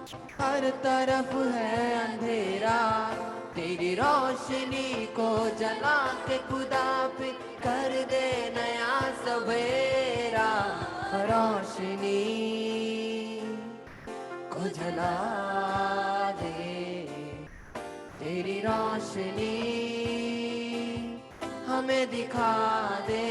हर तरफ है अंधेरा, तेरी रोशनी को जला के खुदा फिर कर दे नया सवेरा। रोशनी को जला दे, तेरी रोशनी हमें दिखा दे।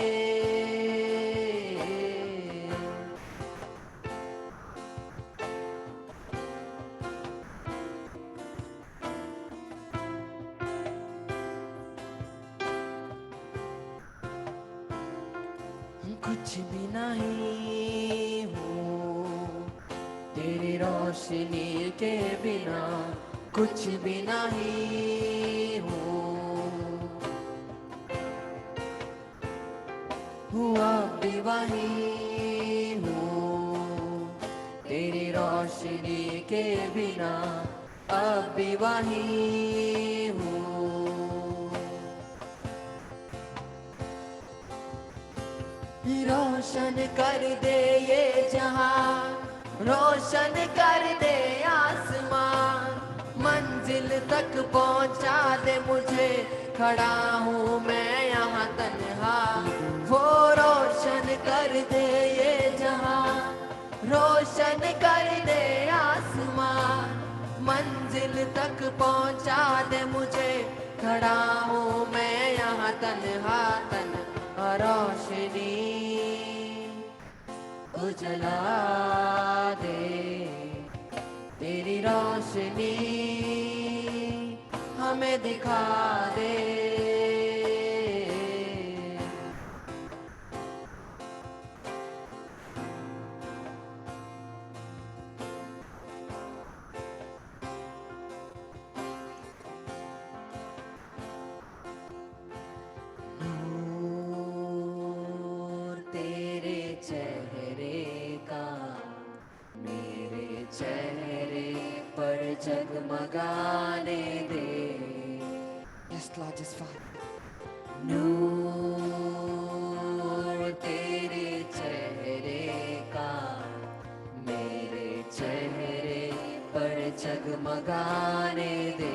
कुछ भी नहीं हूँ तेरी रोशनी के बिना, कुछ भी नहीं हूँ अब भी वही हूँ तेरी रोशनी के बिना, अब भी वही हूँ। रोशन कर दे ये जहां, रोशन कर दे आसमान, मंजिल तक पहुंचा दे मुझे, खड़ा हूँ मैं यहाँ तन्हा। वो रोशन कर दे ये जहां, रोशन कर दे आसमान, मंजिल तक पहुंचा दे मुझे, खड़ा हूँ मैं यहाँ तन्हा तन्हा। रोशनी को जला दे, तेरी रोशनी हमें दिखा दे। चेहरे का मेरे चेहरे पर जगमगाने दे। Yes, Lord, just नूर तेरे चेहरे का मेरे चेहरे पर जगमगाने दे।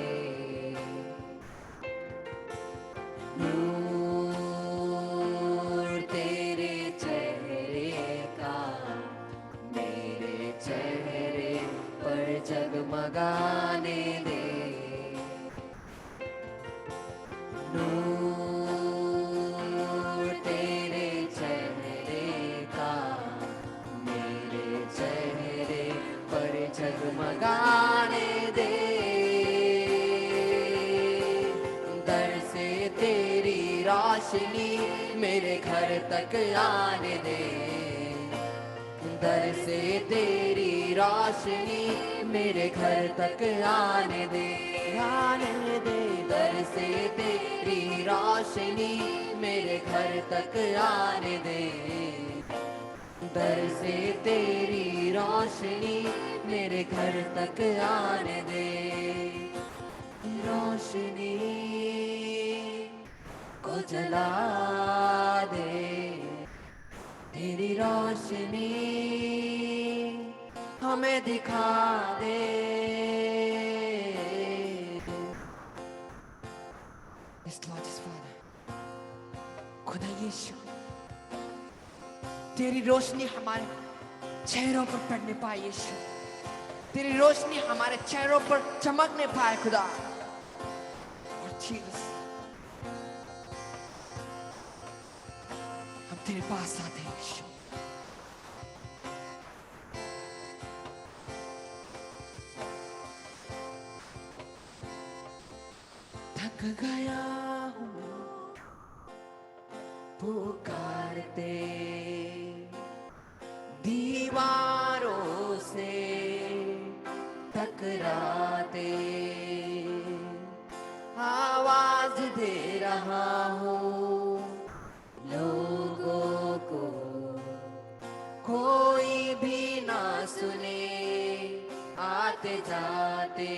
जगमगाने दे, नूर तेरे चेहरे का मेरे चेहरे पर जगमगाने दे। दर से तेरी रोशनी मेरे घर तक आने दे, दर से तेरी रोशनी मेरे घर तक आने दे, आने दे। दर से तेरी रोशनी मेरे घर तक आने दे, दर से तेरी रोशनी मेरे घर तक आने दे। रोशनी को जला दे, तेरी रोशनी हमें दिखा दे। Yes, Lord, yes, Father. खुदा यीशु, तेरी रोशनी हमारे चेहरों पर पड़ने पाए यीशु, तेरी रोशनी हमारे चेहरों पर चमकने पाए खुदा। और जीसस, हम तेरे पास आते हैं यीशु। थक गया हूँ पुकारते दीवारों से टकराते, आवाज दे रहा हूँ लोगों को, कोई भी ना सुने आते जाते।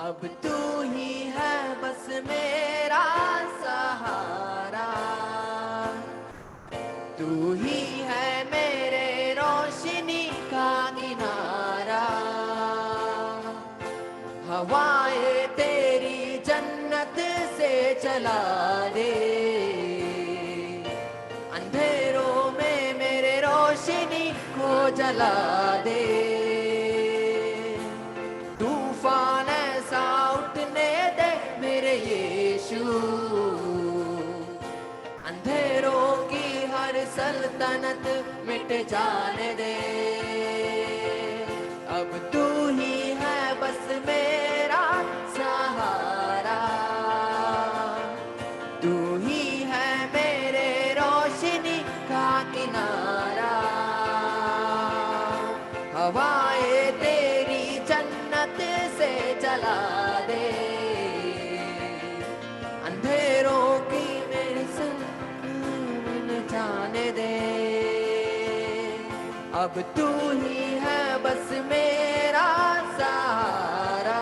अब तू ही है बस मेरा सहारा, तू ही है मेरे रोशनी का किनारा। हवाएं तेरी जन्नत से चला दे, अंधेरों में मेरे रोशनी को जला दे। तूफान ऐसा उठने दे मेरे यीशु, अंधेरों की हर सल्तनत मिट जाने दे। अब तू ही है बस मेरा सहारा, तू ही है मेरे रोशनी का किनारा। हवाएं तेरी जन्नत से चला दे, अंधेरों की मेरी सुन जाने दे। अब तू ही है बस मेरा सहारा,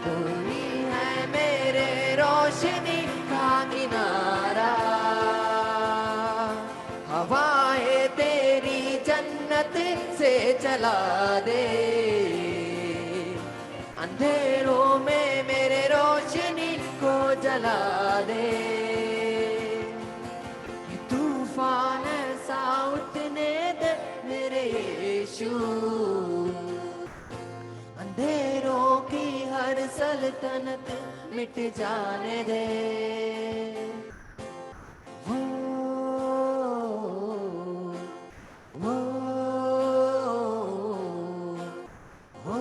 तू ही है मेरे रोशनी का किनारा। हवाएं तेरी जन्नत से चला दे, अंधेरों में मेरे रोशनी को जला दे। ये तूफान ऐसा उठने दे मेरे यीशु, अंधेरों की हर सल्तनत मिट जाने दे। वो, वो, वो,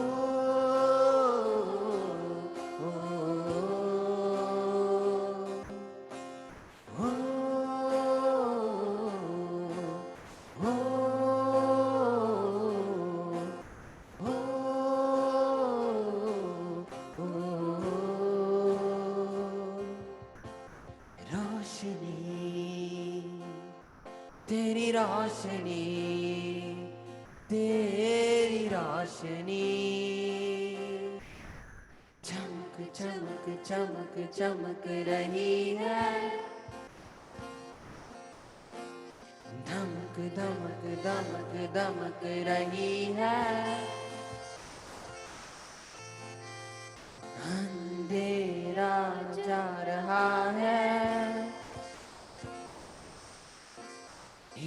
रोशनी तेरी रोशनी, तेरी रोशनी चमक चमक चमक चमक रही है, धमक धमक धमक धमक रही है। अंधेरा जा रहा है,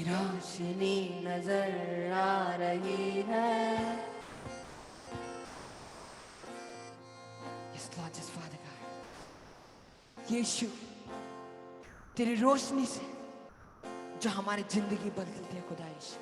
रोशनी नजर आ रही है। Yes, Lord, yes, Father God. यीशु तेरी रोशनी से जो हमारी जिंदगी बदलती है खुदा यीशु,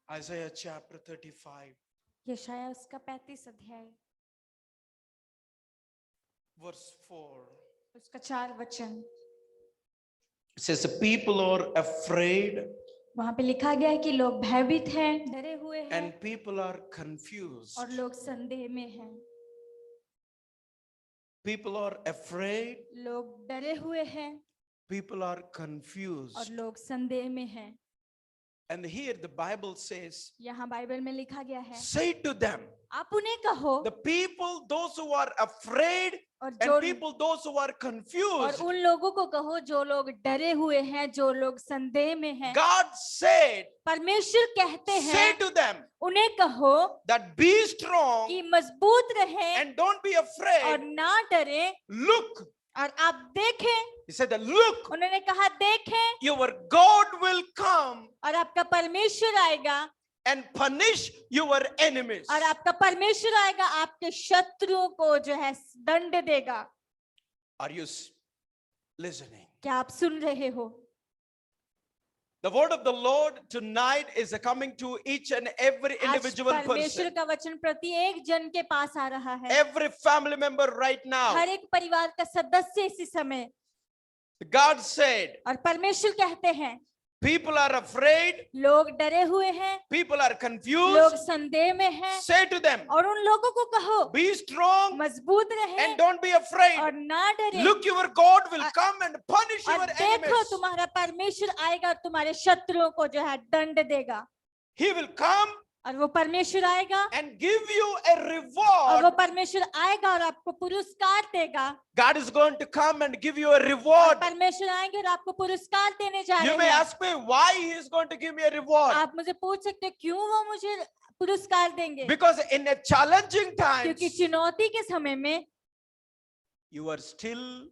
Isaiah chapter 35, यशायाह उसका 35 अध्याय verse 4. उसका 4 वचन। It says, the people are afraid वहां पे लिखा गया है कि लोग भयभीत हैं, डरे हुए हैं and people are confused. और लोग संदेह में हैं। People are afraid, लोग डरे हुए हैं people are और confused. लोग संदेह में हैं। And here the Bible says, यहाँ बाइबल में लिखा गया है, say to them, आप उन्हें कहो, the people, those who are afraid, और and जो people, those who are और confused. उन लोगों को कहो जो लोग डरे हुए हैं, जो लोग संदेह में हैं। God said, परमेश्वर कहते say हैं to them उन्हें कहो that be strong कि मजबूत रहें and don't be और afraid. ना डरें। Look, और आप देखें, he said that look, उन्होंने कहा देखें, your God will come और आपका परमेश्वर आएगा and punish your enemies. और आपका परमेश्वर आएगा आपके शत्रुओं को जो है दंड देगा। Are you listening? क्या आप सुन रहे हो? The word of the Lord tonight is coming to each and every आज individual परमेश्वर person, का वचन प्रत्येक जन के पास आ रहा है। every family member right now. हर एक परिवार का सदस्य इसी समय। God said, और परमेश्वर कहते हैं People are afraid. लोग डरे हुए हैं, People are लोग confused. संदेह में हैं, Say to them, और उन लोगों को कहो be strong मजबूत रहें and don't be afraid. और ना डरें। Look, your God will come and punish और your देखो enemies. तुम्हारा परमेश्वर आएगा और तुम्हारे शत्रुओं को जो है दंड देगा। He will come और वो परमेश्वर आएगा and give you a और वो reward. परमेश्वर आएगा और आपको पुरस्कार देगा। God is going to come and give you a और reward. परमेश्वर आएंगे और आपको पुरस्कार देने जा You रहे may हैं। ask me why He is going to give me a reward. आप मुझे पूछ सकते हैं क्यों वो मुझे पुरस्कार देंगे? Because in a challenging times, क्योंकि चुनौती के समय में, you are still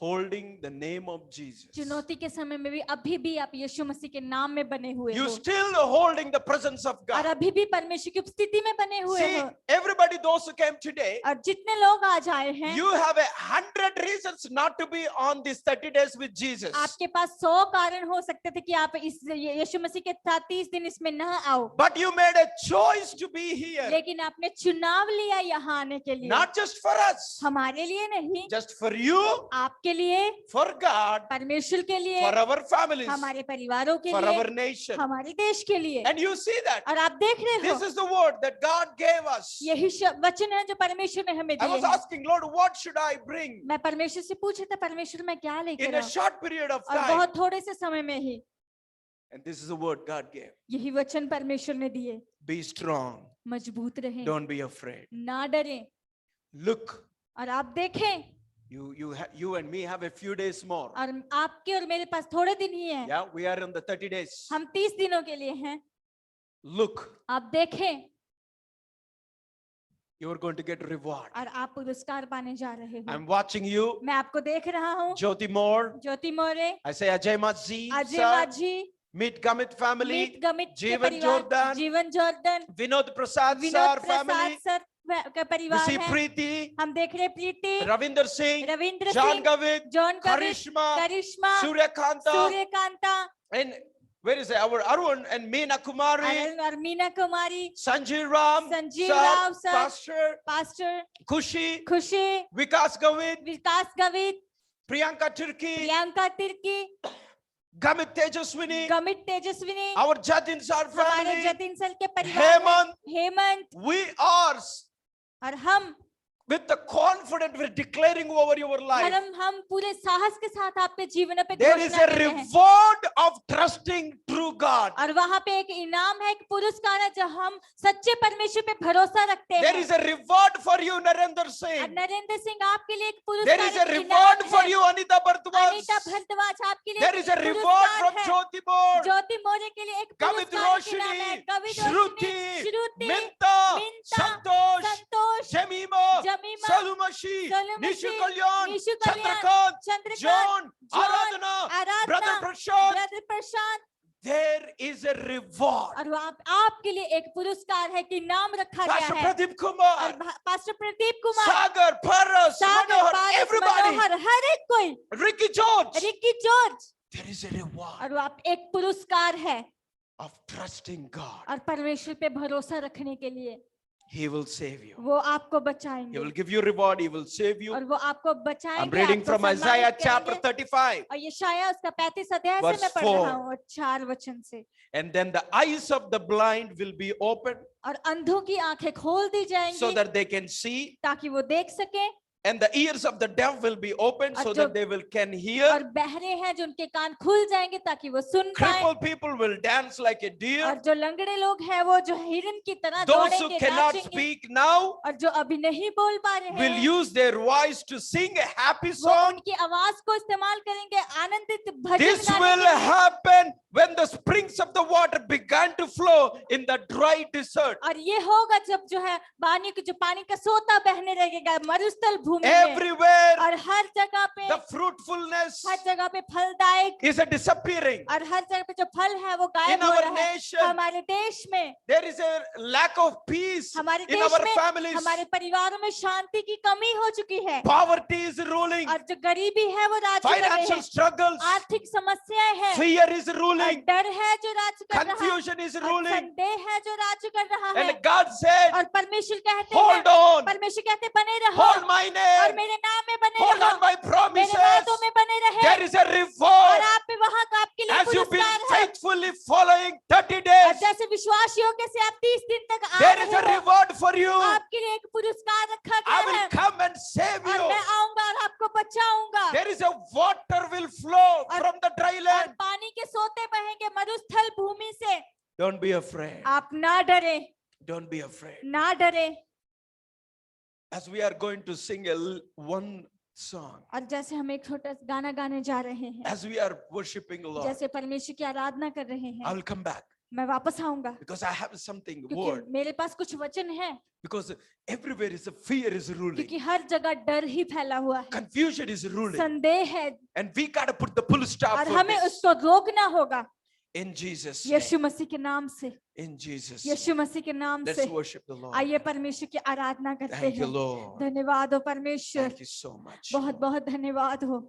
holding the name of Jesus. चुनौती के समय में भी अभी भी आप यीशु मसीह के नाम में बने हुए You हो still holding the presence of और God. अभी भी परमेश्वर की उपस्थिति में बने हुए See, हो। everybody, those who came today, और जितने लोग आज आए हैं, you have 100 reasons not to be on these 30 days with Jesus. आपके पास 100 कारण हो सकते थे कि आप इस यीशु मसीह के साथ 30 दिन इसमें न आओ, But you made a choice to be here. लेकिन आपने चुनाव लिया यहाँ आने के लिए। Not just for us, हमारे लिए नहीं, just for you, आपके लिए, for God, परमेश्वर के लिए, for our families, हमारे परिवारों के for लिए, our nation. हमारे देश के लिए। And you see that. और आप देख रहे This हो, is the word that God gave us. यही वचन है जो परमेश्वर ने हमें I दिए was हैं। asking, Lord, what should I bring मैं परमेश्वर से पूछा था, परमेश्वर मैं क्या लेकर in a आऊं? short period of और time? बहुत थोड़े से समय में ही And this is the word God gave. यही वचन परमेश्वर ने दिए। Be strong. मजबूत रहें, Don't be afraid. ना डरें। Look, और आप देखें, you and me have a few days more. और आपके और मेरे पास थोड़े दिन ही हैं। Yeah, we are in the 30 days. हम 30 दिनों के लिए हैं। Look, आप देखें you are going to get reward. और आप पुरस्कार पाने जा रहे हो। I'm watching you, मैं आपको देख रहा हूँ। Jyoti Moore. Jyoti more, I say Ajay Mazzi, Ajay sir, माझी, Meet Gamit family, मीत गमित के जीवन परिवार, Jordan, Jeevan Jordan, Vinod Prasad Vinod sir Prasad family, sir का we परिवार see है। Preeti, हम देख रहे Preeti, Ravinder Singh, Ravinder John Singh, Gavit, John Gavit, Karishma, Karishma, Suryakanta, Suryakanta, and where is it? Our Arun and Meena Kumari, Arun और Meena Kumari, Sanjay Ram, Sanjeev sir, Rao sir, Pastor, pastor Kushi, Khushi, Vikas Gavit, Vikas Gavit, Priyanka Turki, Priyanka Tirkey, Gamit Tejaswini, Gamit Tejaswini, our Jatin sir हमारे family, Jatin sir के परिवार Hemant, हैं, Hemant, we are और हम with the confidence we're declaring over your life. हम पूरे साहस के साथ आपके जीवन पे There is घोषणा a करते हैं। reward of trusting true God. और वहाँ पे एक इनाम है, एक पुरस्कार है, जब हम सच्चे परमेश्वर पे भरोसा रखते There हैं। is a reward for you, Narendra और Singh. नरेंद्र सिंह आपके लिए एक पुरस्कार, There is a एक reward इनाम for है। you, Anita Bhardwaj. Anita Bharadwaj आपके लिए There is a एक reward पुरस्कार from है। Jyoti Moore, ज्योति मोरे के लिए एक Kavit पुरस्कार, एक इनाम है। Roshini, Kavitha Shruti, Roshni, Shruti, Minta, Myntra, Santosh, Santosh, Jemima, जमीमा, Salumashi, सलूमशी, Nishu Kalyan, Nishu Kalyan, Chandrakant, Chandrakant, John, John, Aradhana, Aradhana, Brother Prashant. Brother Prashant. There is a reward. और वो आपके लिए एक पुरस्कार है कि नाम रखा गया Pastor है। Pradeep और Kumar, pastor Pradeep Kumar, Sagar, Paras, सागर, Manohar, पारस, everybody, मनोहर, हर एक कोई, Ricky George. Ricky George, There is a reward और वो आप एक पुरस्कार है of trusting God. और परमेश्वर पे भरोसा रखने के लिए He will save you. वो आपको He बचाएंगे will give you reward. He will save you. और वो आपको बचाएंगे। I'm reading आपको from सम्मानित Isaiah करेंगे। chapter 35. और यशायाह उसका 35 अध्याय से Verse मैं पढ़ 4. रहा हूँ और 4 वचन से। And then the eyes of the blind will be opened और अंधों की आंखें खोल दी so जाएंगी that they can see. ताकि वो देख सके, And the ears of the deaf will be opened so that they can hear. और बहरे हैं जो उनके कान खुल जाएंगे ताकि वो सुन पाए। Crippled people will dance like a deer. और जो लंगड़े लोग हैं वो जो हिरन की तरह Those who दौड़ेंगे, cannot नाचेंगे। speak now और जो अभी नहीं बोल पा रहे will हैं use their voice to sing a happy वो song. उनकी आवाज को इस्तेमाल करेंगे आनंदित भजन This गाने will के लिए। happen when the springs of the water began to flow in the dry desert. और ये होगा जब जो है पानी का सोता बहने लगेगा मरुस्थल भूमि में। Everywhere और हर जगह पे the fruitfulness हर जगह पे फलदायक is disappearing. और हर जगह पे जो फल है वो In गायब हो our रहा है। nation, हमारे देश में, there is a lack of peace हमारे in देश our में, families. हमारे परिवारों में शांति की कमी हो चुकी है Poverty is ruling. और जो गरीबी है वो राज कर रहे Financial हैं। struggles. आर्थिक समस्याएं हैं, Fear is और ruling. डर है जो राज कर रहा है, Confusion is और ruling. संदेह है जो राज कर रहा है। And God said, और परमेश्वर कहते hold हैं, on. परमेश्वर कहते बने रहो Hold my और name. मेरे नाम में बने Hold रहो, on my मेरे promises. वादों में बने रहे। There is a और reward आप पे वहाँ का आपके लिए as you build पुरस्कार है। following 30 और days, जैसे विश्वास योग्य से आप 30 दिन तक आ there is रहे a हो, reward for you. आपके लिए एक पुरस्कार रखा I गया will है come and save और you. मैं आऊंगा और आपको बचाऊंगा There is a water will flow from the dry और land. पानी के सोते बहेंगे मरुस्थल भूमि से। Don't be afraid. आप ना डरे, Don't be afraid. ना डरे। As we are going to sing one song, और जैसे हम एक छोटा सा गाना गाने जा रहे हैं, as we are worshiping the Lord, जैसे परमेश्वर की आराधना कर रहे I हैं, will come back मैं वापस आऊंगा because I have something क्योंकि word. मेरे पास कुछ वचन है, Because everywhere is a fear is ruling, क्योंकि हर जगह डर ही फैला हुआ है, confusion is ruling, संदेह है and we gotta put the full stop और for हमें this. उसको रोकना होगा। In Jesus' Yeshu name. मसीह के नाम से, In Jesus' name. यीशु मसीह के नाम Let's से worship the Lord. आइए परमेश्वर की आराधना करते Thank you, हैं। Lord. धन्यवाद हो परमेश्वर, Thank you so much. बहुत बहुत धन्यवाद हो।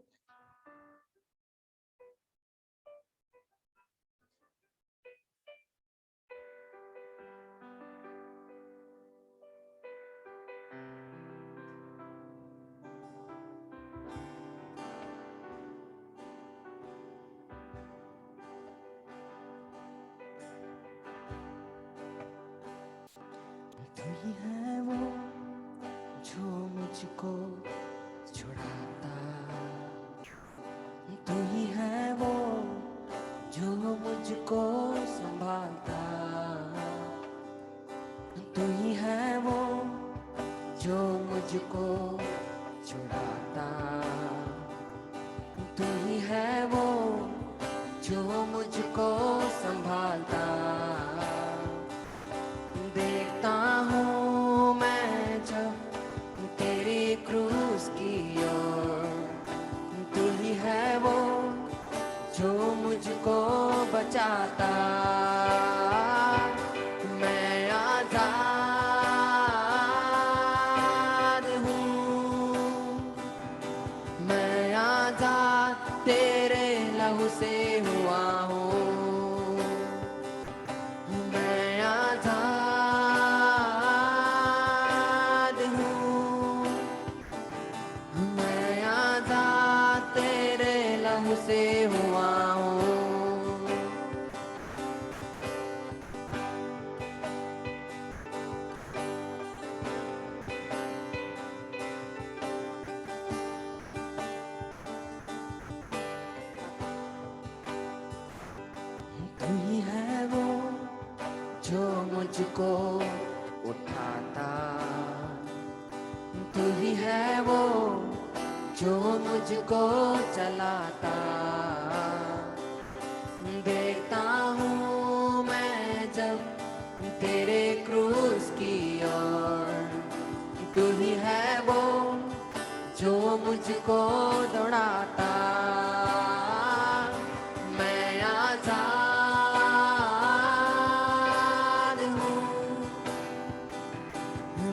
तू ही है वो जो मुझको छुड़ाता, तू ही है वो जो मुझको संभालता, तू ही है वो जो मुझको छुड़ाता, तू ही है वो जो मुझको संभालता। देखता हूँ मैं जब तेरी क्रूस की ओर, तू ही है वो जो मुझको बचाता। मैं आजाद हूँ, मैं आजाद तेरे लहू से हुआ हूँ। मैं आजाद हूँ, मैं आजाद तेरे लहू से हुआ हूँ। तू ही है वो जो मुझको उठाता, तू ही है वो जो मुझको चलाता। देखता हूँ मैं जब तेरे क्रूस की ओर, तू ही है वो जो मुझको दौड़ाता। मैं आजाद हूँ,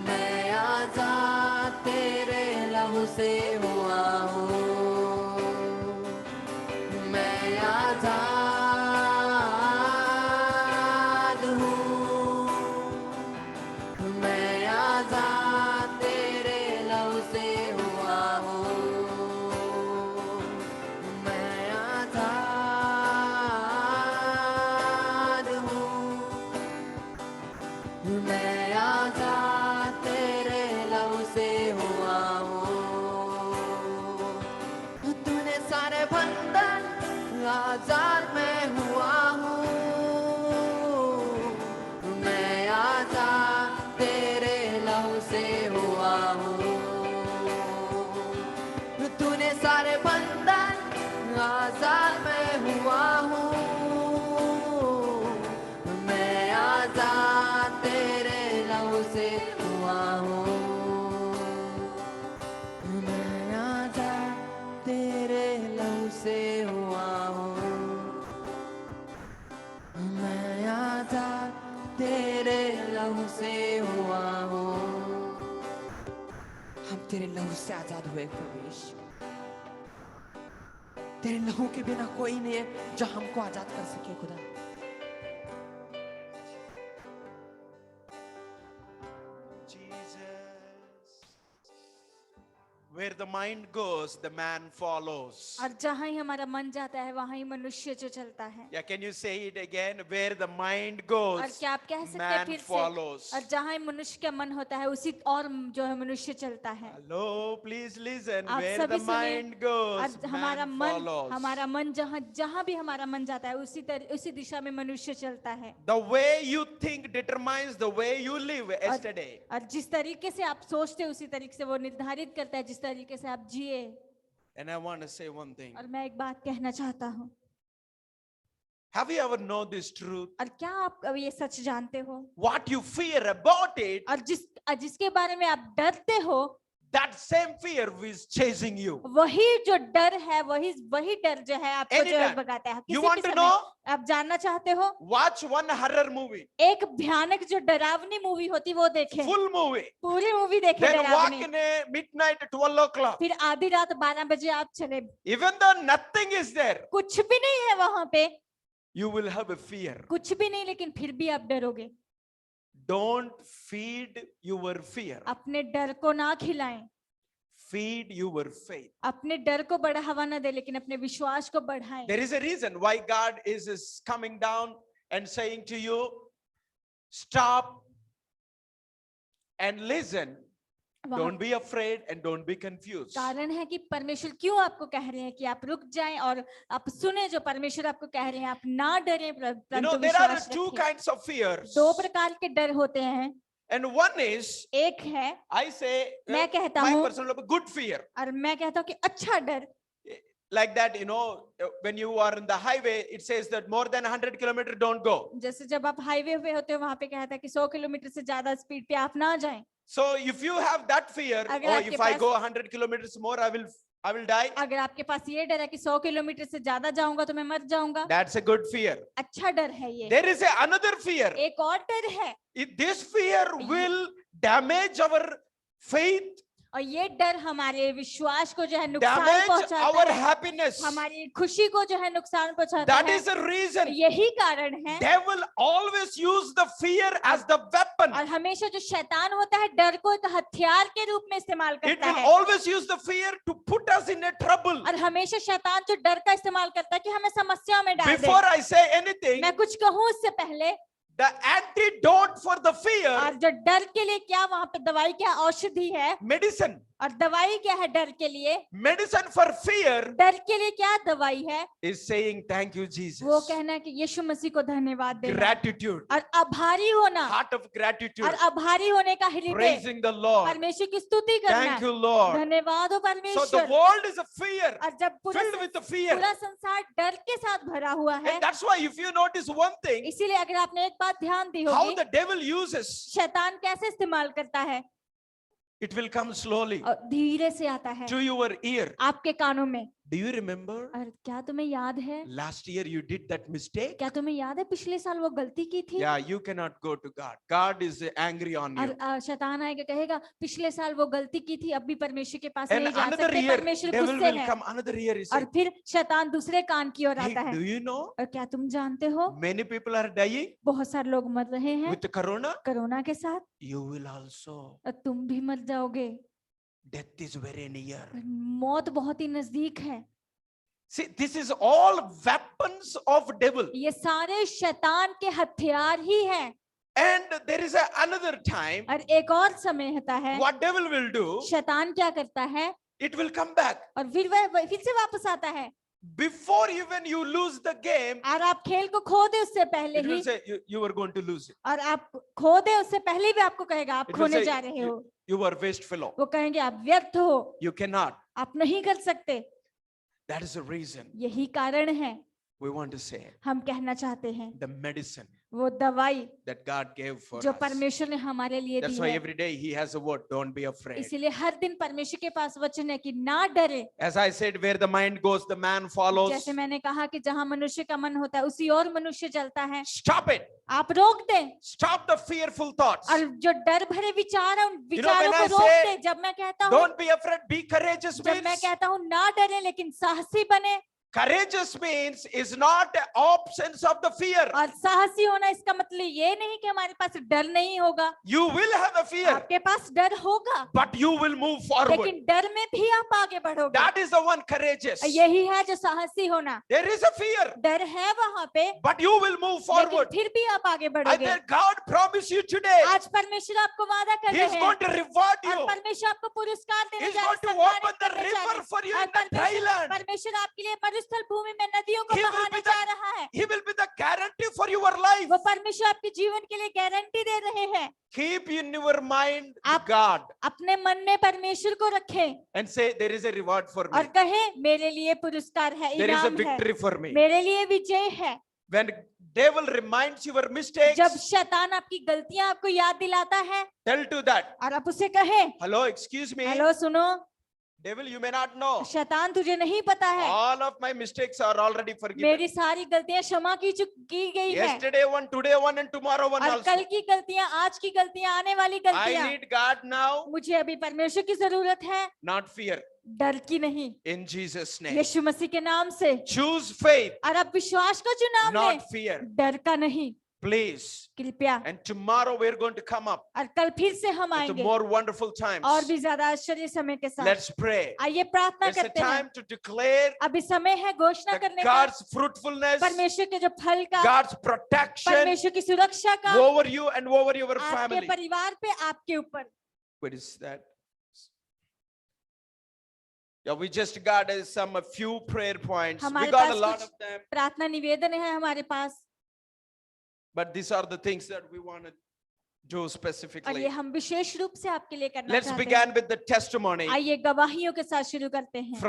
मैं आजाद तेरे लहू से हुआ हूँ। मैं आजाद हूँ, मैं आजाद तेरे लहू से हुआ हूँ। मैं आजाद हूँ, मैं आजाद तेरे लहू से हुआ हूँ। तूने सारे बंधन आजाद मैं हुआ हूँ। मैं आजाद तेरे लहू से हुआ हूँ। तूने सारे बंधन आजाद मैं हुआ हूँ। मैं आजाद तेरे लहू से हुआ हूँ। मैं आजाद तेरे लहू से हुआ हूँ। मैं आजाद तेरे लहू से हुआ हूँ। हम तेरे लहू से आजाद हुए प्रवेश। तेरे लहू के बिना कोई नहीं है जो हमको आजाद कर सके खुदा। Jesus. Where the mind goes, the man follows. और जहाँ ही हमारा मन जाता है वहाँ ही मनुष्य जो चलता है। Yeah, can you say it again? Where the mind और goes, क्या आप कह सकते हैं man फिर से? follows. और जहाँ ही मनुष्य का मन होता है उसी और जो है मनुष्य चलता है। Hello, please listen. आप Where सभी the सुनिए। mind goes, और हमारा man मन follows. जहाँ जहाँ भी हमारा मन जाता है उसी दिशा में मनुष्य चलता है। The way you think determines the way you live yesterday. और जिस तरीके से आप सोचते हैं उसी तरीके से वो निर्धारित करता है जिस तरीके से आप जिए। And I want to say one thing. और मैं एक बात कहना चाहता हूँ। Have you ever known this truth? और क्या आप अब ये सच जानते हो? What you fear about it, और जिसके बारे में आप डरते हो that same fear is chasing you. वही जो डर है वही डर जो है आपको जो है Anytime. भगाता है। You किसी want भी to समय know? आप जानना चाहते हो? Watch one horror movie, एक भयानक जो डरावनी मूवी होती वो देखें। full movie. पूरी मूवी देखें Then walk डरावनी। in a midnight at 12 o'clock. फिर आधी रात 12 बजे आप चले, Even though nothing is there, कुछ भी नहीं है वहां पे, you will have a fear. कुछ भी नहीं, लेकिन फिर भी आप डरोगे। Don't feed your fear. अपने डर को ना खिलाएं, Feed your faith. अपने डर को बढ़ावा ना दे, लेकिन अपने विश्वास को बढ़ाएं। There is a reason why God is coming down and saying to you, stop and listen. Don't be afraid and don't be confused. कारण है कि परमेश्वर क्यों आपको कह रहे हैं कि आप रुक जाएं और आप सुने जो परमेश्वर आपको कह रहे हैं, आप ना डरें You know, परंतु there are विश्वास two रखें। kinds of fears. दो प्रकार के डर होते हैं। And one is, एक है, I say, मैं कहता my हूँ, personal good fear. और मैं कहता हूँ कि अच्छा डर। Like that, you know, when you are in the highway, it says that more than 100 kilometers don't go. जैसे जब आप हाईवे पे होते हो वहां पे कहता है कि 100 किलोमीटर से ज्यादा स्पीड पे आप ना जाएं। So if you have that fear, अगर oh, आपके if I pass- go 100 kilometers more, I will die. अगर आपके पास ये डर है कि 100 किलोमीटर से ज्यादा जाऊंगा तो मैं मर जाऊंगा, That's a good fear. अच्छा डर है ये। There is another fear. एक और डर है, This fear will damage our faith, और ये डर हमारे विश्वास को जो है नुकसान damage पहुंचाता our है, happiness. हमारी खुशी को जो है नुकसान पहुंचाता That है। is the reason यही कारण है, devil always use the fear as the weapon. और हमेशा जो शैतान होता है डर को एक हथियार के रूप में इस्तेमाल It करता will है। always use the fear to put us in a trouble. और हमेशा शैतान जो डर का इस्तेमाल करता है कि हमें समस्याओं में डाल दे। Before I say anything, मैं कुछ कहूँ उससे पहले, the antidote for the fear, और जो डर के लिए क्या वहां पे दवाई, क्या औषधि है, medicine. और दवाई क्या है डर के लिए, Medicine for fear डर के लिए क्या दवाई है, is saying thank you, Jesus. वो कहना है कि यीशु मसीह को धन्यवाद देना, Gratitude, और आभारी होना, heart of gratitude, और आभारी होने का हृदय, praising the Lord. परमेश्वर की स्तुति करना। Thank you, Lord. धन्यवाद हो So the परमेश्वर। world is a fear, और जब filled with the fear. पूरा संसार डर के साथ भरा हुआ है, And that's why if you notice one thing, इसीलिए अगर आपने एक बात ध्यान दी how होगी, the devil uses, शैतान कैसे इस्तेमाल करता है, it will come slowly और धीरे से आता है to your ear. आपके कानों में। Do you remember और क्या तुम्हें याद है, last year you did that mistake? क्या तुम्हें याद है पिछले साल वो गलती की थी? Yeah, you cannot go to God. God is angry on और you. शैतान आएगा कहेगा पिछले साल वो गलती की थी, अब भी परमेश्वर के पास And नहीं जा another सकते, year, परमेश्वर devil गुस्से will है। come. Another year, he और said, फिर शैतान दूसरे कान की ओर hey, आता do है। you know और क्या तुम जानते हो, many people are dying बहुत सारे लोग मर रहे हैं with the corona? कोरोना के साथ, You will also. और तुम भी मर जाओगे। Death is very near. मौत बहुत ही नजदीक है। See, this is all weapons of devil. ये सारे शैतान के हथियार ही हैं। And there is another time, और एक और समय होता है, what devil will do, शैतान क्या करता है, it will come back. और फिर वह फिर से वापस आता है, Before even you lose the game, और आप खेल को खो दे उससे पहले it he, will say you were going to lose it. और आप खो दे उससे पहले भी आपको कहेगा आप It will खोने say, जा रहे हो। you were waste fellow. वो कहेंगे आप व्यर्थ हो, You cannot. आप नहीं कर सकते। That is the reason यही कारण है, we want to say हम कहना चाहते हैं the medicine वो दवाई that God gave for जो us. परमेश्वर ने हमारे लिए That's दी why है। every day He has a word. Don't be afraid. इसीलिए हर दिन परमेश्वर के पास वचन है कि ना डरे। As I said, where the mind goes, the man follows. जैसे मैंने कहा कि जहाँ मनुष्य का मन होता है उसी और मनुष्य चलता है। Stop it. आप रोक दें, Stop the fearful thoughts. और जो डर भरे विचार है उन You know, विचारों when को I रोक say, दें। जब मैं कहता हूँ, Don't be afraid. Be courageous. जब मैं Means कहता हूँ ना डरे लेकिन साहसी बने, Courageous means is not the absence of the fear. और साहसी होना इसका मतलब ये नहीं कि हमारे पास डर नहीं होगा, You will have a fear, आपके पास डर होगा, but you will move forward. लेकिन डर में भी आप आगे बढ़ोगे। That is the one courageous. यही है जो साहसी होना। There is a fear, डर है वहां पे, but you will move लेकिन forward. फिर भी आप आगे I बढ़ोगे। tell God promise you today, आज परमेश्वर आपको वादा कर He रहे is हैं going to reward और you. परमेश्वर आपको पुरस्कार He देने is जा going to रहे हैं, open the सम्मानित करने जा रहे river हैं। for you और in the dry land. परमेश्वर आपके लिए मरुस्थल भूमि में नदियों को He will बहाने be जा the- रहा है। He will be the guarantee for your life. वो परमेश्वर आपके जीवन के लिए गारंटी दे रहे हैं। Keep in your mind आप- God अपने मन में परमेश्वर को रखें and say there is a reward for और me. कहे मेरे लिए पुरस्कार है, There is a इनाम है, victory for me. मेरे लिए विजय है। When devil reminds your mistakes, जब शैतान आपकी गलतियां आपको याद दिलाता है tell to that. और आप उसे कहे, Hello, excuse me. हेलो सुनो, Devil, you may not know. शैतान तुझे नहीं पता है, All of my mistakes are already forgiven. मेरी सारी गलतियां क्षमा की गई है Yesterday one, today one, and tomorrow one और also. कल की गलतियां, आज की गलतियां, आने वाली I गलतियां, need God now, मुझे अभी परमेश्वर की जरूरत है, not fear. डर की नहीं, In Jesus' name. यीशु मसीह के नाम से। Choose faith, और अब विश्वास का चुनाव लें, not fear. डर का नहीं, Please. कृपया। And tomorrow we're going to come up और कल फिर से हम with आएंगे more wonderful times. और भी ज्यादा आश्चर्य समय के साथ। Let's pray. आइए प्रार्थना It's a करते हैं। time to declare अभी समय है घोषणा करने का, God's fruitfulness, परमेश्वर के जो फल का, God's protection परमेश्वर की सुरक्षा का over you and over your आपके family. परिवार पे, आपके ऊपर। What is that? Yeah, we just got a few prayer points. We हमारे got a पास lot कुछ of them, प्रार्थना निवेदन है हमारे पास, but these are the things that we want to do और ये specifically. हम विशेष रूप से आपके लिए करना Let's चाहते हैं। begin with the testimony आइए गवाहियों के साथ शुरू करते हैं।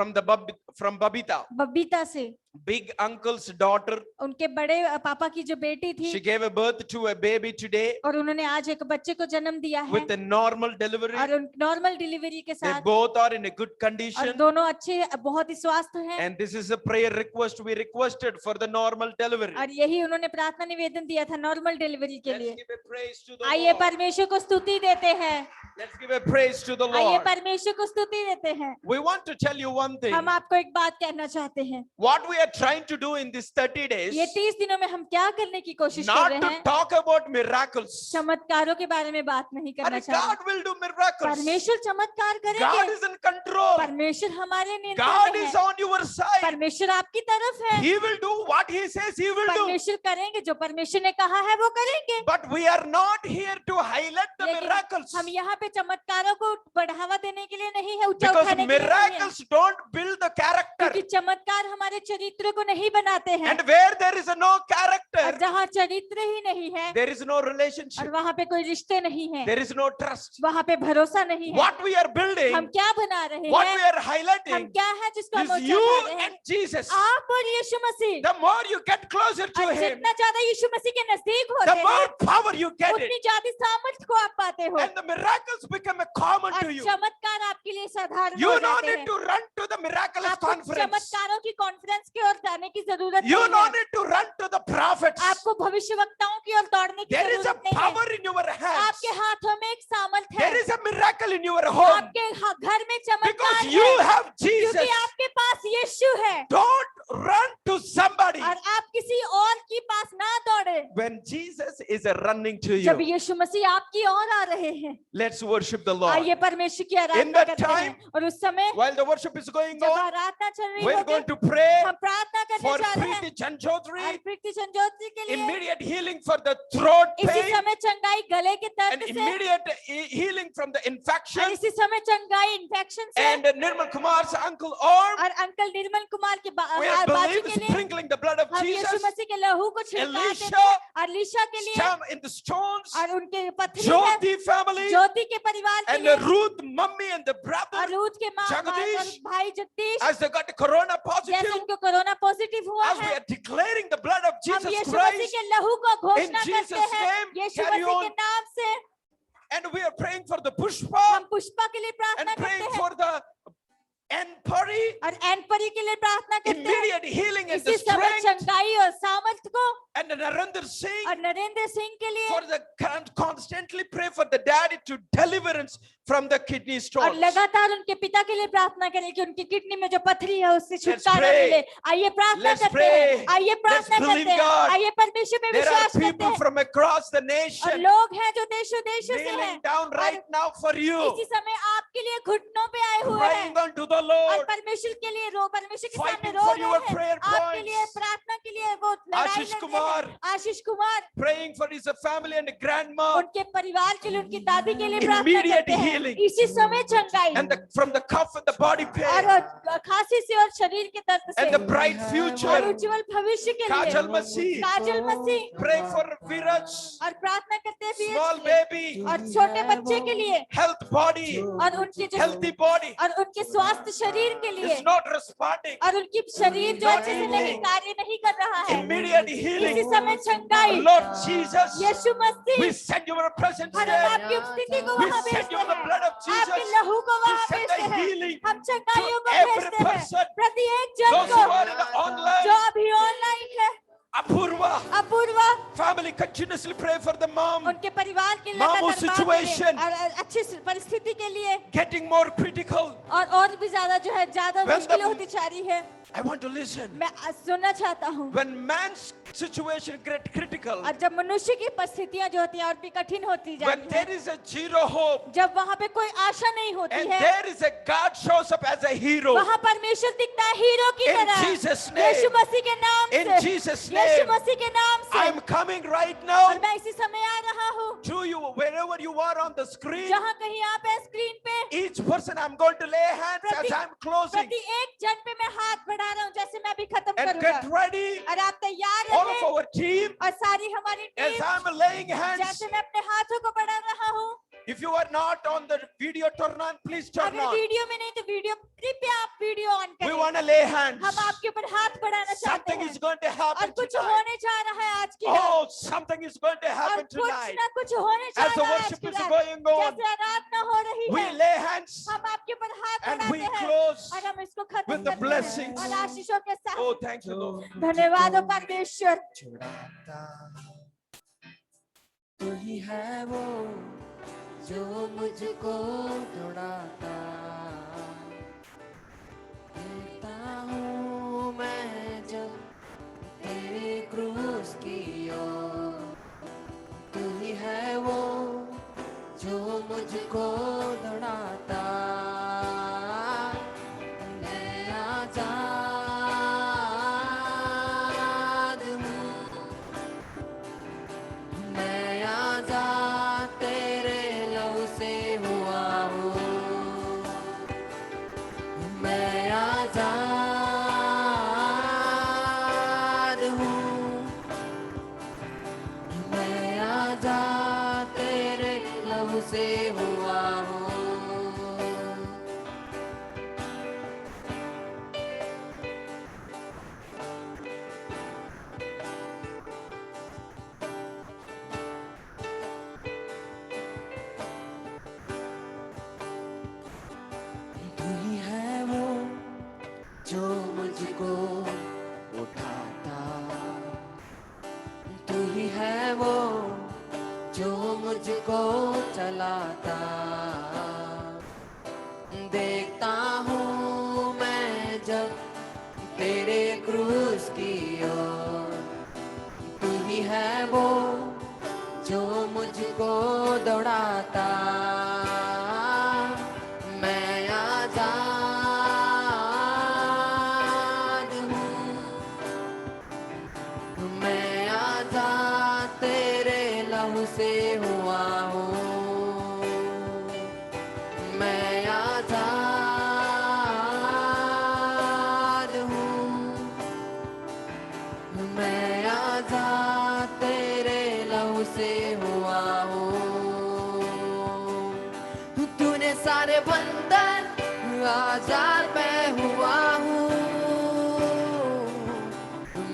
from Babita, बबीता से, big uncle's daughter. उनके बड़े पापा की जो बेटी She थी gave a birth to a baby today और उन्होंने आज एक बच्चे को जन्म दिया है with a normal delivery. और उन नॉर्मल डिलीवरी के They साथ, both are in a good और condition. दोनों अच्छे, बहुत ही स्वस्थ हैं। And this is a prayer request we requested for the normal delivery. और यही उन्होंने प्रार्थना निवेदन दिया था नॉर्मल डिलीवरी के Let's लिए। give a praise to the आइए Lord. परमेश्वर को स्तुति देते हैं, Let's give a praise to the आइए Lord. परमेश्वर को स्तुति देते हैं। We want to tell you one thing. हम आपको एक बात कहना चाहते हैं, What we are trying to do in these 30 ये days, 30 दिनों में हम क्या करने की कोशिश कर not रहे to हैं, talk about miracles. चमत्कारों के बारे में बात नहीं करना And चाह God रहे। will do miracles. परमेश्वर चमत्कार God करेंगे, is in control. परमेश्वर हमारे नियंत्रण God में is है, on your side. परमेश्वर आपकी तरफ है, He will do what He says He will do. परमेश्वर करेंगे जो परमेश्वर ने कहा है वो करेंगे। But we are not here to highlight the लेकिन miracles. हम यहाँ पे चमत्कारों को बढ़ावा देने के लिए नहीं है, ऊंचा Because उठाने के लिए नहीं है, miracles don't build the character. क्योंकि चमत्कार हमारे चरित्र को नहीं बनाते हैं, And where there is no और character, जहाँ चरित्र ही नहीं है there is no और relationship. वहाँ पे कोई रिश्ते नहीं है, There is no trust. वहाँ पे भरोसा नहीं है। What we are हम building, क्या बना रहे what हैं, we are हम highlighting क्या है जिसको हम is ऊंचा you उठा रहे हैं, and Jesus. आप और यीशु मसीह। The more you get closer to और Him, जितना ज्यादा यीशु मसीह के नजदीक the होते more हैं, power you get it. उतनी ज्यादा सामर्थ्य को आप पाते हो And the miracles become a common और to you. चमत्कार आपके लिए साधारण You हो don't जाते need हैं। to run to the miraculous आपको conference. चमत्कारों की कॉन्फ्रेंस की ओर जाने की जरूरत You नहीं don't है, need to run to the prophets. आपको भविष्यवक्ताओं की ओर दौड़ने की There is a जरूरत नहीं है। power in your hands. आपके हाथों में एक सामर्थ है, There is a miracle in your home. आपके घर में चमत्कार Because है, you have Jesus. क्योंकि आपके पास यीशु है Don't run to somebody और आप किसी और के पास ना दौड़े। when Jesus is running to जब you. यीशु मसीह आपकी ओर आ रहे हैं, Let's worship the Lord. आइए परमेश्वर की In आराधना that करते हैं। time, और उस समय While the worship is going जब on, आराधना चल रही we're होगी, going to pray हम प्रार्थना करने for जा रहे हैं Preeti और Chanchodri, प्रीति संजोत्री के लिए immediate healing for the throat इसी pain, समय चंगाई गले के and दर्द से, immediate healing from the और infection, इसी समय चंगाई इन्फेक्शन से, and Nirmal Kumar's uncle arm. और अंकल निर्मल कुमार के We बाजू believe के लिए sprinkling the blood of हम यीशु Jesus, मसीह के लहू को छिड़काते Elisha, हैं, और लीशा के लिए Sam in the stones, और उनके पत्नी में Jyoti family, ज्योति के परिवार के and लिए Ruth, mummy, and the और brother, रूथ के माँ और Jagdish, भाई Jagdish, as they got corona जैसे positive, उनको कोरोना पॉजिटिव हुआ as we है, are declaring the blood of हम Jesus यीशु मसीह Christ, के लहू को घोषणा Jesus' करते हैं, name, यीशु carry मसीह के on. नाम से and we are praying for the Pushpa हम पुष्पा के लिए and प्रार्थना praying करते हैं for the Anpari, और एनपरी के लिए प्रार्थना करते हैं, immediate healing and इसी the समय strength, चंगाई और सामर्थ को, and Narendra Singh, और नरेंद्र सिंह के लिए for the constantly pray for the daddy to deliverance from the kidney और stones. लगातार उनके पिता के लिए प्रार्थना करें कि उनकी किडनी में जो पथरी है उससे छुटकारा pray. मिले। आइए प्रार्थना Let's करते pray. हैं, आइए Let's प्रार्थना believe करते हैं, God. आइए परमेश्वर पे There are विश्वास करते people हैं। from across the और nation लोग हैं जो देशों देशों से हैं kneeling down right now for इसी you, समय आपके लिए घुटनों पे आए हुए praying हैं unto the और Lord, परमेश्वर के लिए रो परमेश्वर के सामने fighting रो for रहे your हैं prayer आपके लिए points. प्रार्थना के लिए वो लड़ाई आशीष लड़ कुमार, रहे हैं। Ashish Kumar praying for his family and grandma, उनके परिवार के लिए उनकी दादी के लिए प्रार्थना immediate करते हैं healing. इसी समय चंगाई and from the cough and the body pain, और खांसी से और शरीर के दर्द से and the bright और future. उज्जवल भविष्य के Kajal लिए Masih, Kajal Masih pray for Viraj, और प्रार्थना करते हैं वीर small के लिए baby, और छोटे बच्चे के लिए health body, और उनके जो healthy body, और उनके स्वास्थ्य शरीर के लिए is not responding. और उनकी शरीर जो Not अच्छे से नहीं healing. कार्य नहीं कर रहा है Immediate इसी healing. समय चंगाई Lord Jesus, Yeshu Masih we send your presence हम there. आपकी उपस्थिति को We वहां send भेजते you the हैं blood of Jesus. आपके लहू को We वहां send भेजते the हैं healing हम चंगाइयों को every भेजते हैं person. प्रत्येक जन Those को who are in the जो online, अभी ऑनलाइन है Apurva, Apurva family continuously pray for the mom, उनके परिवार के लिए मामू लगातार situation. और अच्छी परिस्थिति के लिए getting more critical. और भी ज्यादा जो है ज्यादा When मुश्किलें the- होती जा रही है I want to listen. मैं सुनना चाहता हूँ When man's situation get critical, और जब मनुष्य की परिस्थितियां जो होती हैं और भी कठिन होती जा when रही there है is a zero hope, जब वहाँ पे कोई आशा नहीं होती and है there is a God shows up as a hero, वहाँ परमेश्वर दिखता है हीरो की In तरह Jesus' name. यीशु मसीह के नाम in से Jesus' यीशु name, मसीह के नाम से I'm coming right और now मैं इसी समय आ रहा हूँ to you, wherever you are on the screen. जहाँ कहीं आप हैं स्क्रीन पे Each person I'm going to lay hands as प्रति- I'm closing. प्रति एक जन पे मैं हाथ बढ़ा रहा हूँ जैसे मैं अभी खत्म And करूंगा get ready, और आप तैयार all of रहें our team, और सारी हमारी as team I'm laying hands. जैसे मैं अपने हाथों को बढ़ा रहा हूँ If you are not on the video, turn on, please turn अगर on. वीडियो में नहीं तो वीडियो कृपया आप वीडियो ऑन We करें want to lay hands. हम आपके ऊपर हाथ बढ़ाना चाहते Something हैं is going to और happen कुछ tonight. होने जा रहा है आज की रात Oh, something is going to और happen कुछ tonight. ना कुछ होने जा As the रहा है आज worship की is रात going on, जैसे आराधना हो रही we है lay hands हम आपके ऊपर हाथ and we बढ़ाते हैं close और हम इसको खत्म with the करते हैं blessings. और आशीषों के साथ Oh, thank you, Lord. धन्यवाद हो परमेश्वर छुड़ाता तू ही है वो जो मुझको छुड़ाता देखता हूँ मैं जब तेरे क्रूस की ओर तू ही है वो जो मुझको दौड़ाता मैं आजाद हूँ मैं आजाद तेरे लहू से हुआ हूँ मैं आजाद हूँ मैं आजाद तेरे लहू से हुआ हूँ तू ही है वो जो मुझको उठाता तू ही है वो जो मुझको चलाता देखता हूँ मैं जब तेरे क्रूस की ओर तू ही है वो जो मुझको दौड़ाता मैं आजाद हूँ मैं आजाद तेरे लहू से हुआ हूँ मैं आजाद हूँ मैं आजाद तेरे लहू से हुआ हूँ तूने सारे बंधन आजाद मैं हुआ हूँ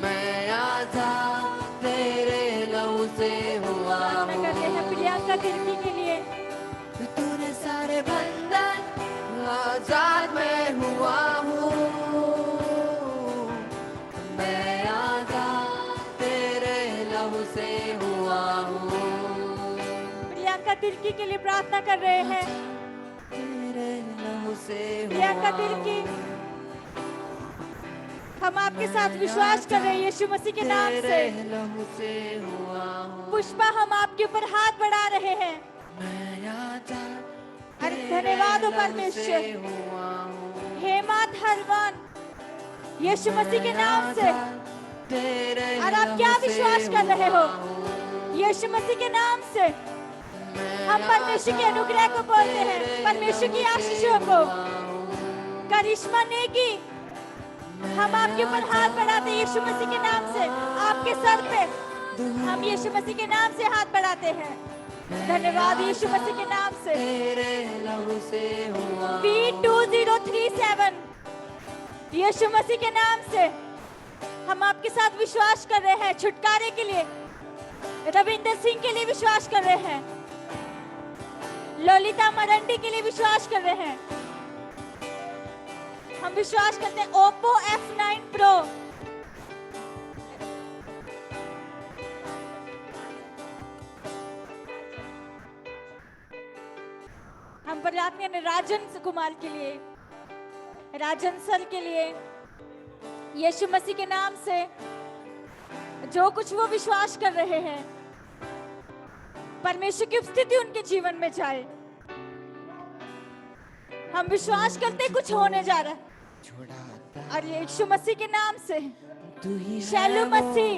मैं आजाद तेरे लहू से हुआ प्रार्थना करते हैं प्रियंका तिर्की के लिए तूने सारे बंधन आजाद मैं हुआ हूँ मैं आजाद तेरे लहू से हुआ हूँ। प्रियंका तिर्की के लिए प्रार्थना कर रहे हैं। तेरे लहू से प्रियंका हुआ तिर्की, हूँ। हम आपके साथ विश्वास कर रहे हैं यीशु मसीह के नाम से। तेरे लहू से हुआ हूँ। पुष्पा, हम आपके ऊपर हाथ बढ़ा रहे हैं। मैं आजाद अरे तेरे धन्यवाद हो लहू परमेश्वर। से हुआ हूँ। हेमंत हरवन, यीशु मसीह के नाम से। तेरे और आप क्या लहू से विश्वास कर रहे हो? हुआ हूँ। यीशु मसीह के नाम से मैं हम परमेश्वर के अनुग्रह को बोलते हैं, परमेश्वर की आशीषों को, करिश्मा नेकी। हम आपके ऊपर हाथ बढ़ाते हैं यीशु मसीह के नाम से। आपके सर पे हम यीशु मसीह के नाम से हाथ बढ़ाते हैं। धन्यवाद यीशु मसीह के नाम से। तेरे लहू से हुआ हूँ। B2037, यीशु मसीह के नाम से हम आपके साथ विश्वास कर रहे हैं छुटकारे के लिए। रविंदर सिंह के लिए विश्वास कर रहे हैं। ललिता मरंडी के लिए विश्वास कर रहे हैं। हम विश्वास करते हैं Oppo F9 Pro, हम प्रार्थना करें राजन कुमार के लिए, राजन सर के लिए। यीशु मसीह के नाम से जो कुछ वो विश्वास कर रहे हैं, परमेश्वर की उपस्थिति उनके जीवन में जाए। हम विश्वास करते कुछ होने जा रहा है। और यीशु मसीह के नाम से, शैलू मसीह,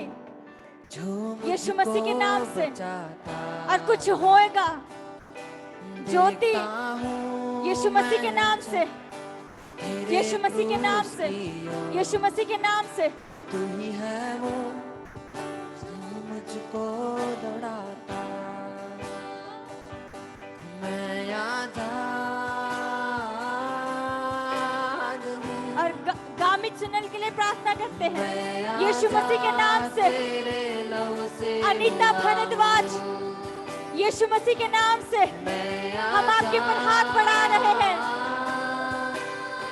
यीशु मसीह के नाम से, और कुछ होएगा। ज्योति, यीशु मसीह के नाम से, यीशु मसीह के नाम से, यीशु मसीह के नाम से। तू ही है वो जो मुझको दौड़ाता। मैं आजाद हूँ। और गामित सुनल के लिए प्रार्थना करते हैं यीशु मसीह के नाम से। तेरे लहू से अनीता भारद्वाज, यीशु मसीह के नाम से हम आपके ऊपर हाथ बढ़ा रहे हैं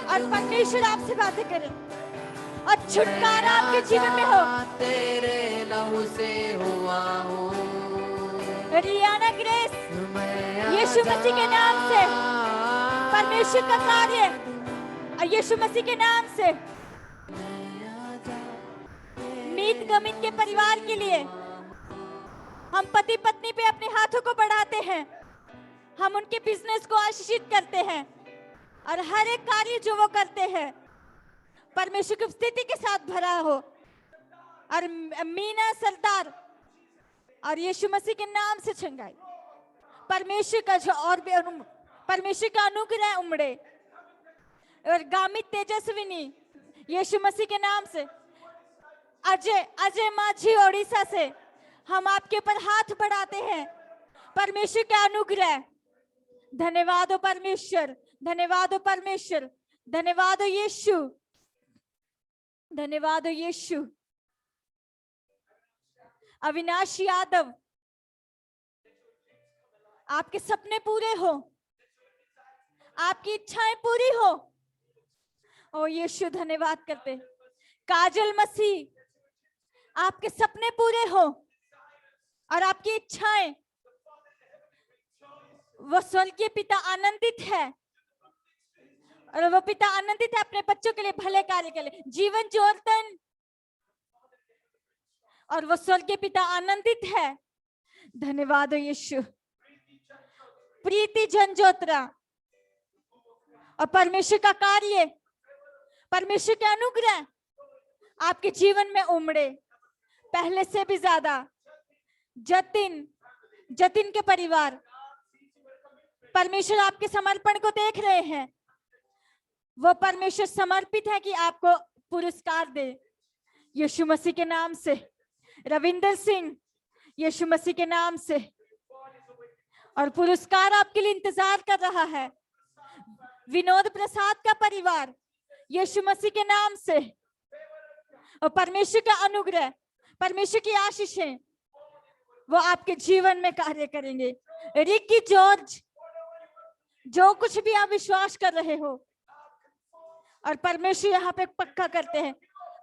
और परमेश्वर आपसे बातें करें और छुटकारा आपके जीवन में हो। तेरे लहू से हुआ हूँ। रियाना ग्रेस, यीशु मसीह के नाम से परमेश्वर का कार्य, और यीशु मसीह के नाम से मीत गमित के परिवार के लिए हम पति पत्नी पे अपने हाथों को बढ़ाते हैं। हम उनके बिजनेस को आशीषित करते हैं और हर एक कार्य जो वो करते हैं परमेश्वर की उपस्थिति के साथ भरा हो। और मीना सरदार और यीशु मसीह के नाम से छंगाई, परमेश्वर का जो और भी परमेश्वर का अनुग्रह उमड़े। और गामित तेजस्विनी, यीशु मसीह के नाम से। अजय माझी ओडिशा से हम आपके ऊपर हाथ बढ़ाते हैं, परमेश्वर का अनुग्रह। धन्यवाद हो परमेश्वर, धन्यवाद हो परमेश्वर, धन्यवाद हो यीशु, धन्यवाद हो यीशु। अविनाश यादव, आपके सपने पूरे हो, आपकी इच्छाएं पूरी हो। ओ यीशु धन्यवाद करते। काजल मसीह, आपके सपने पूरे हो और आपकी इच्छाएं, वो स्वर्गीय पिता आनंदित है और वो पिता आनंदित है अपने बच्चों के लिए भले कार्य के लिए। जीवन जोरतन, और वो स्वर्गीय पिता आनंदित है। धन्यवाद हो यीशु। प्रीति जनजोत्रा, और परमेश्वर का कार्य, परमेश्वर के अनुग्रह आपके जीवन में उमड़े पहले से भी ज्यादा। जतिन के परिवार, परमेश्वर आपके समर्पण को देख रहे हैं। वो परमेश्वर समर्पित है कि आपको पुरस्कार दे यीशु मसीह के नाम से। रविंदर सिंह, यीशु मसीह के नाम से, और पुरस्कार आपके लिए इंतजार कर रहा है। विनोद प्रसाद का परिवार, यीशु मसीह के नाम से, और परमेश्वर का अनुग्रह, परमेश्वर की आशीषें वो आपके जीवन में कार्य करेंगे। रिकी जॉर्ज, जो कुछ भी आप विश्वास कर रहे हो, और परमेश्वर यहाँ पे पक्का करते हैं,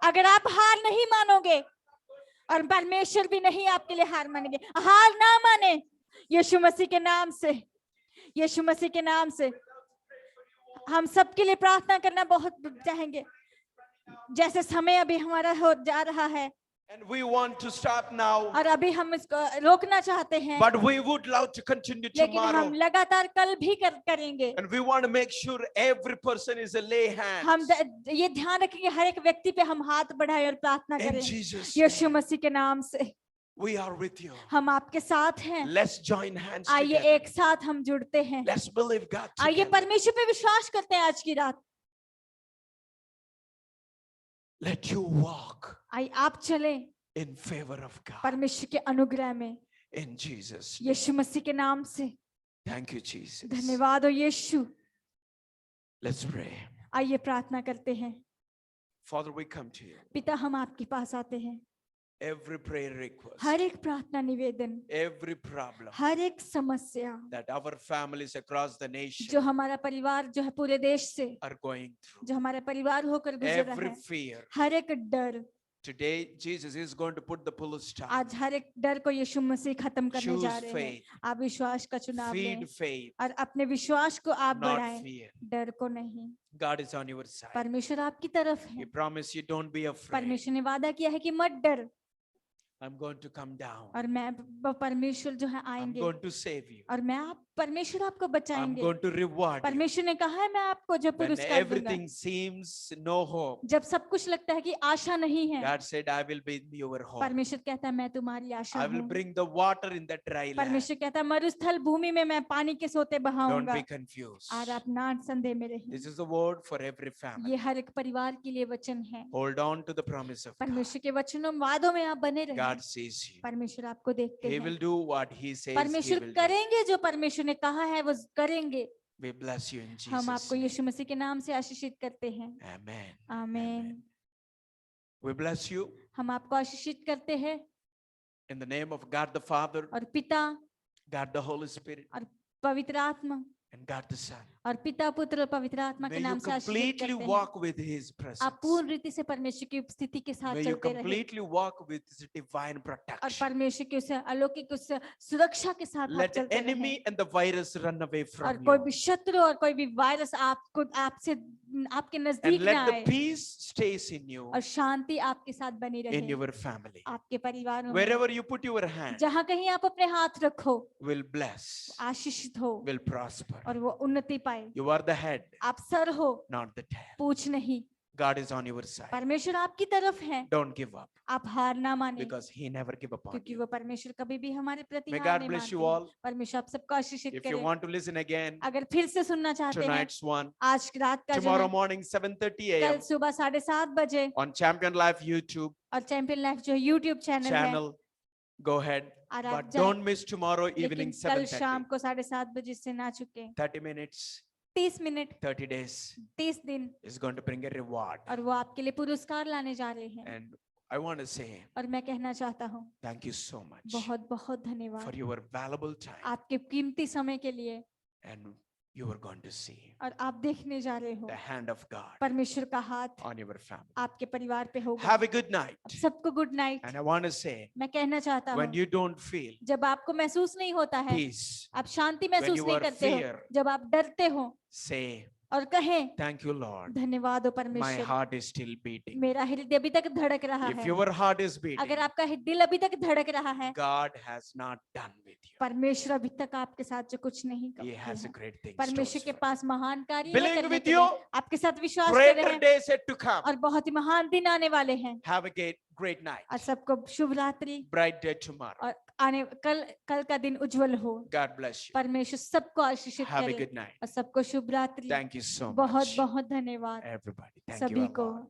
अगर आप हार नहीं मानोगे और परमेश्वर भी नहीं आपके लिए हार मानेंगे। हार ना माने यीशु मसीह के नाम से, यीशु मसीह के नाम से। हम सबके लिए प्रार्थना करना बहुत चाहेंगे, जैसे समय अभी हमारा हो जा रहा है And we want to stop now, और अभी हम इसको रोकना चाहते हैं, but we would love to continue लेकिन हम tomorrow. लगातार कल भी करेंगे। And we want to make sure every person is a lay hand. हम ये ध्यान रखेंगे हर एक व्यक्ति पे हम हाथ बढ़ाएं और प्रार्थना In करें Jesus' यीशु name, मसीह के नाम से। we are with you. हम आपके साथ हैं, Let's join hands आइए together. एक साथ हम जुड़ते हैं, Let's believe God आइए together. परमेश्वर पे विश्वास करते हैं आज की रात। Let you walk आइए आप चलें in favor of God. परमेश्वर के अनुग्रह में, In Jesus' name. यीशु मसीह के नाम से। Thank you, Jesus. धन्यवाद हो यीशु। Let's pray. आइए प्रार्थना करते हैं। Father, we come to you. पिता हम आपके पास आते हैं, Every prayer request, हर एक प्रार्थना निवेदन, every problem हर एक समस्या that our families across the nation जो हमारा परिवार जो है पूरे देश से, are going through, जो हमारा परिवार होकर गुजर रहा every है, fear. हर एक डर, Today, Jesus is going to put the full stop. आज हर एक डर को यीशु मसीह खत्म करने Choose जा रहे हैं। faith, आप विश्वास का चुनाव लें feed faith, और अपने विश्वास को आप not बढ़ाएं, fear. डर को नहीं। God is on your side. परमेश्वर आपकी तरफ He है। promised you don't be afraid. परमेश्वर ने वादा किया है कि मत डर, I'm going to come down. और मैं परमेश्वर जो है I'm आएंगे going to save you. और मैं आप परमेश्वर आपको I'm बचाएंगे। going to reward you. परमेश्वर ने कहा है मैं आपको जो When पुरस्कार दूंगा। everything seems no hope, जब सब कुछ लगता है कि आशा नहीं है, God said, I will be your hope. परमेश्वर कहता है मैं तुम्हारी आशा I will हूँ। bring the water in the dry land. परमेश्वर कहता है मरुस्थल भूमि में मैं पानी के सोते Don't बहाऊंगा। be confused. और आप ना संदेह में रहें। This is the word for every family. ये हर एक परिवार के लिए वचन है। Hold on to the promise of God. परमेश्वर के वचनों वादों में आप बने रहें। God sees you. परमेश्वर आपको देखते He हैं। will do what He says He परमेश्वर will do. करेंगे जो परमेश्वर ने कहा है वो करेंगे। We bless you in हम Jesus' आपको name. यीशु मसीह के नाम से आशीषित करते हैं। Amen. आमीन। We bless you हम आपको आशीषित करते हैं in the name of God the Father, और पिता God the Holy Spirit, और पवित्र आत्मा and God the Son. और पिता पुत्र और पवित्र आत्मा May के you नाम से आशीषित completely करते हैं। walk with His presence. आप पूर्ण रीति से परमेश्वर की उपस्थिति के साथ May you चलते रहे completely walk with His divine और protection. परमेश्वर की उस अलौकिक उस सुरक्षा के साथ आप Let चलते रहे enemy and the virus run away और from कोई you. भी शत्रु और कोई भी वायरस आपको आपसे आपके And नजदीक ना let the आए peace stays in you, और शांति आपके साथ बनी in रहे your family. आपके परिवार में। Wherever you put your hand, जहाँ कहीं आप अपने हाथ रखो will bless, आशीषित हो will prosper. और वो उन्नति पाए। You are the head, आप सर हो, not the tail. पूछ नहीं। God is on your side. परमेश्वर आपकी तरफ है, Don't give up, आप हार ना माने because He never give up on क्योंकि you. वो परमेश्वर कभी भी हमारे प्रति May हार God नहीं bless you मानते हैं। all. परमेश्वर आप सबको आशीषित If you करे। want to listen again, अगर फिर से सुनना चाहते हैं tonight's one, आज रात का जो tomorrow है, morning 7:30 कल a.m. सुबह 7:30 बजे on Champion Life YouTube और चैंपियन लाइफ जो यूट्यूब चैनल है channel. Go ahead, और आप but जाएं। don't miss tomorrow लेकिन evening कल शाम 7:30. को 7:30 बजे से ना चुके। 30 minutes, 30 मिनट 30 days 30 दिन is going to bring a reward. और वो आपके लिए पुरस्कार लाने जा रहे हैं। And I want to say और मैं कहना चाहता हूँ thank you so much बहुत बहुत for धन्यवाद your valuable time. आपके कीमती समय के लिए। And you are going to see और आप देखने जा रहे हो the hand of God परमेश्वर का हाथ on your family. आपके परिवार पे होगा। Have a good night. अब सबको good night. And I want to say, मैं कहना चाहता when हूँ you don't feel जब आपको महसूस नहीं होता है, peace, आप शांति when महसूस you नहीं are करते हो, fear, जब आप डरते हो say, और कहें thank you, Lord. धन्यवाद हो My परमेश्वर, heart is still beating. मेरा हृदय अभी तक धड़क रहा If है। your heart is beating, अगर आपका दिल अभी तक धड़क रहा है, God has not done with you. परमेश्वर अभी तक आपके साथ जो कुछ नहीं He किया has a है, great thing. परमेश्वर के पास महान कार्य है Believing करने with के you, लिए, आपके साथ विश्वास कर रहे Greater हैं days yet to come. और बहुत ही महान दिन आने वाले हैं। Have a great night. और सबको शुभ रात्रि Bright day tomorrow. और आने कल का दिन उज्जवल हो। God bless you. परमेश्वर सबको आशीषित Have a करे good night. और सबको शुभ रात्रि। Thank you so बहुत much, बहुत धन्यवाद everybody. Thank सभी you a को। lot.